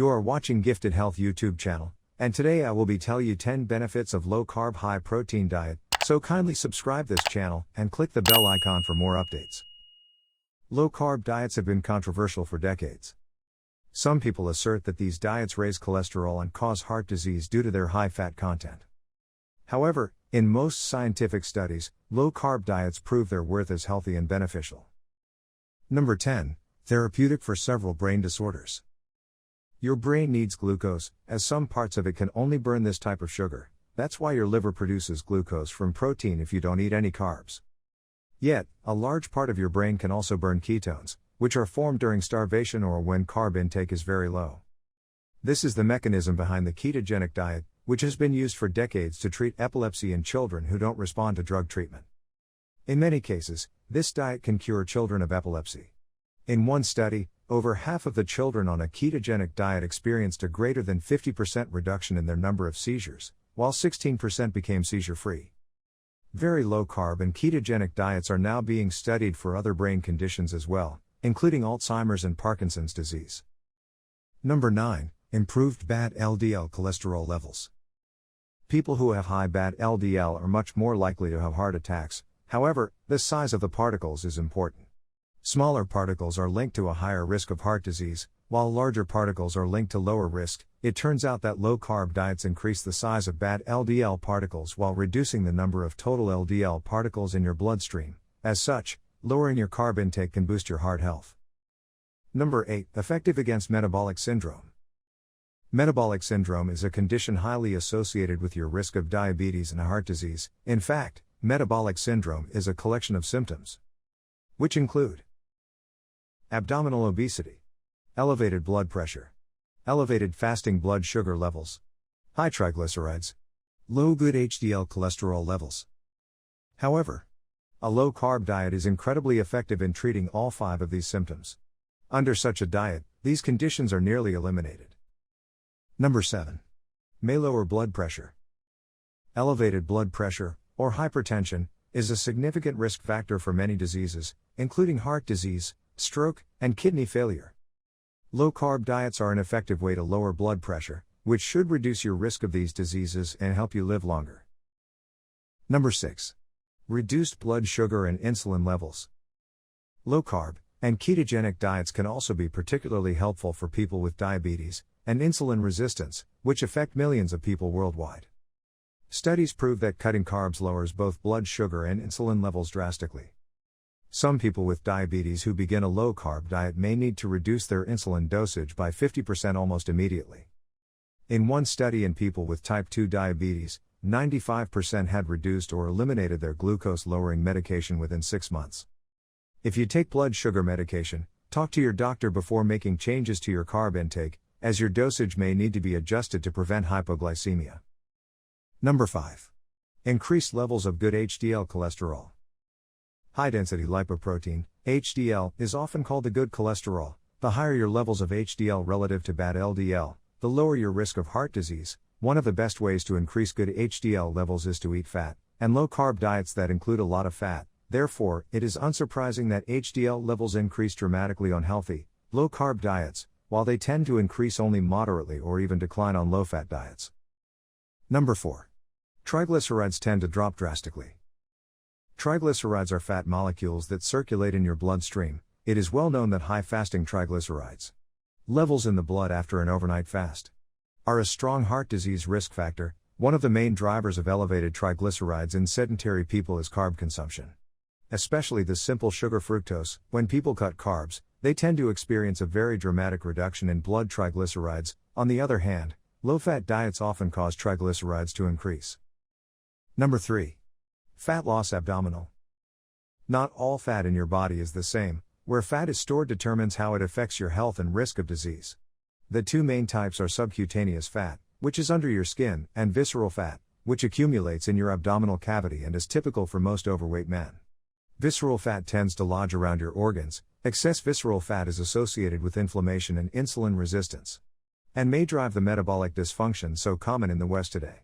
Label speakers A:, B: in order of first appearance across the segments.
A: You are watching Gifted Health YouTube channel, and today I will be tell you 10 benefits of low-carb high-protein diet, so kindly subscribe this channel and click the bell icon for more updates. Low-carb diets have been controversial for decades. Some people assert that these diets raise cholesterol and cause heart disease due to their high fat content. However, in most scientific studies, low-carb diets prove their worth as healthy and beneficial. Number 10. Therapeutic for several brain disorders. Your brain needs glucose, as some parts of it can only burn this type of sugar. That's why your liver produces glucose from protein if you don't eat any carbs. Yet, a large part of your brain can also burn ketones, which are formed during starvation or when carb intake is very low. This is the mechanism behind the ketogenic diet, which has been used for decades to treat epilepsy in children who don't respond to drug treatment. In many cases, this diet can cure children of epilepsy. In one study, over half of the children on a ketogenic diet experienced a greater than 50% reduction in their number of seizures, while 16% became seizure-free. Very low-carb and ketogenic diets are now being studied for other brain conditions as well, including Alzheimer's and Parkinson's disease. Number 9. Improved bad LDL cholesterol levels. People who have high bad LDL are much more likely to have heart attacks. However, the size of the particles is important. Smaller particles are linked to a higher risk of heart disease, while larger particles are linked to lower risk. It turns out that low-carb diets increase the size of bad LDL particles while reducing the number of total LDL particles in your bloodstream. As such, lowering your carb intake can boost your heart health. Number 8. Effective against metabolic syndrome. Metabolic syndrome is a condition highly associated with your risk of diabetes and heart disease. In fact, metabolic syndrome is a collection of symptoms, which include abdominal obesity, elevated blood pressure, elevated fasting blood sugar levels, high triglycerides, low good HDL cholesterol levels. However, a low-carb diet is incredibly effective in treating all 5 of these symptoms. Under such a diet, these conditions are nearly eliminated. Number 7. May lower blood pressure. Elevated blood pressure, or hypertension, is a significant risk factor for many diseases, including heart disease, stroke, and kidney failure. Low-carb diets are an effective way to lower blood pressure, which should reduce your risk of these diseases and help you live longer. Number 6. Reduced blood sugar and insulin levels. Low-carb and ketogenic diets can also be particularly helpful for people with diabetes and insulin resistance, which affect millions of people worldwide. Studies prove that cutting carbs lowers both blood sugar and insulin levels drastically. Some people with diabetes who begin a low-carb diet may need to reduce their insulin dosage by 50% almost immediately. In one study in people with type 2 diabetes, 95% had reduced or eliminated their glucose-lowering medication within 6 months. If you take blood sugar medication, talk to your doctor before making changes to your carb intake, as your dosage may need to be adjusted to prevent hypoglycemia. Number 5. Increased levels of good HDL cholesterol. High-density lipoprotein, HDL, is often called the good cholesterol. The higher your levels of HDL relative to bad LDL, the lower your risk of heart disease. One of the best ways to increase good HDL levels is to eat fat, and low-carb diets that include a lot of fat. Therefore, it is unsurprising that HDL levels increase dramatically on healthy, low-carb diets, while they tend to increase only moderately or even decline on low-fat diets. Number 4. Triglycerides tend to drop drastically. Triglycerides are fat molecules that circulate in your bloodstream. It is well known that high fasting triglycerides levels in the blood after an overnight fast are a strong heart disease risk factor. One of the main drivers of elevated triglycerides in sedentary people is carb consumption, especially the simple sugar fructose. When people cut carbs, they tend to experience a very dramatic reduction in blood triglycerides. On the other hand, low-fat diets often cause triglycerides to increase. Number 3. Fat loss abdominal. Not all fat in your body is the same. Where fat is stored determines how it affects your health and risk of disease. The 2 main types are subcutaneous fat, which is under your skin, and visceral fat, which accumulates in your abdominal cavity and is typical for most overweight men. Visceral fat tends to lodge around your organs. Excess visceral fat is associated with inflammation and insulin resistance, and may drive the metabolic dysfunction so common in the West today.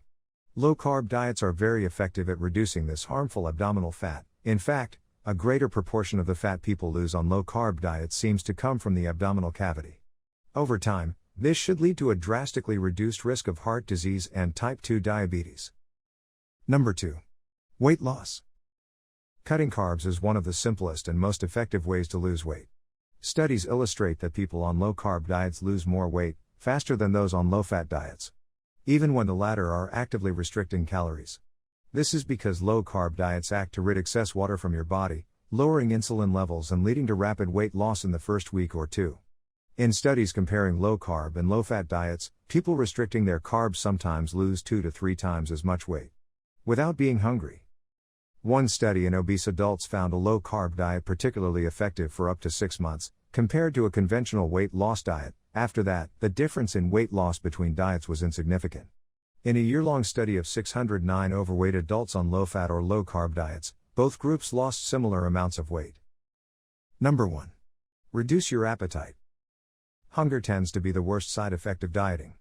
A: Low-carb diets are very effective at reducing this harmful abdominal fat. In fact, a greater proportion of the fat people lose on low-carb diets seems to come from the abdominal cavity. Over time, This should lead to a drastically reduced risk of heart disease and type 2 diabetes. Number 2. Weight loss. Cutting carbs is one of the simplest and most effective ways to lose weight. Studies illustrate that people on low-carb diets lose more weight, faster than those on low-fat diets, even when the latter are actively restricting calories. This is because low-carb diets act to rid excess water from your body, lowering insulin levels and leading to rapid weight loss in the first week or two. In studies comparing low-carb and low-fat diets, people restricting their carbs sometimes lose 2 to 3 times as much weight without being hungry. One study in obese adults found a low-carb diet particularly effective for up to 6 months, compared to a conventional weight loss diet. After that, the difference in weight loss between diets was insignificant. In a year-long study of 609 overweight adults on low-fat or low-carb diets, both groups lost similar amounts of weight. Number 1. Reduce your appetite. Hunger tends to be the worst side effect of dieting.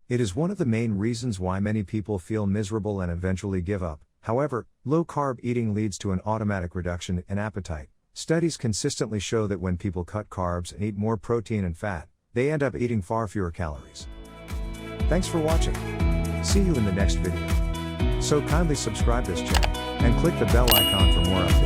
A: It is one of the main reasons why many people feel miserable and eventually give up. However, low-carb eating leads to an automatic reduction in appetite. Studies consistently show that when people cut carbs and eat more protein and fat, they end up eating far fewer calories. Thanks for watching. See you in the next video. So kindly subscribe this channel, and click the bell icon for more updates.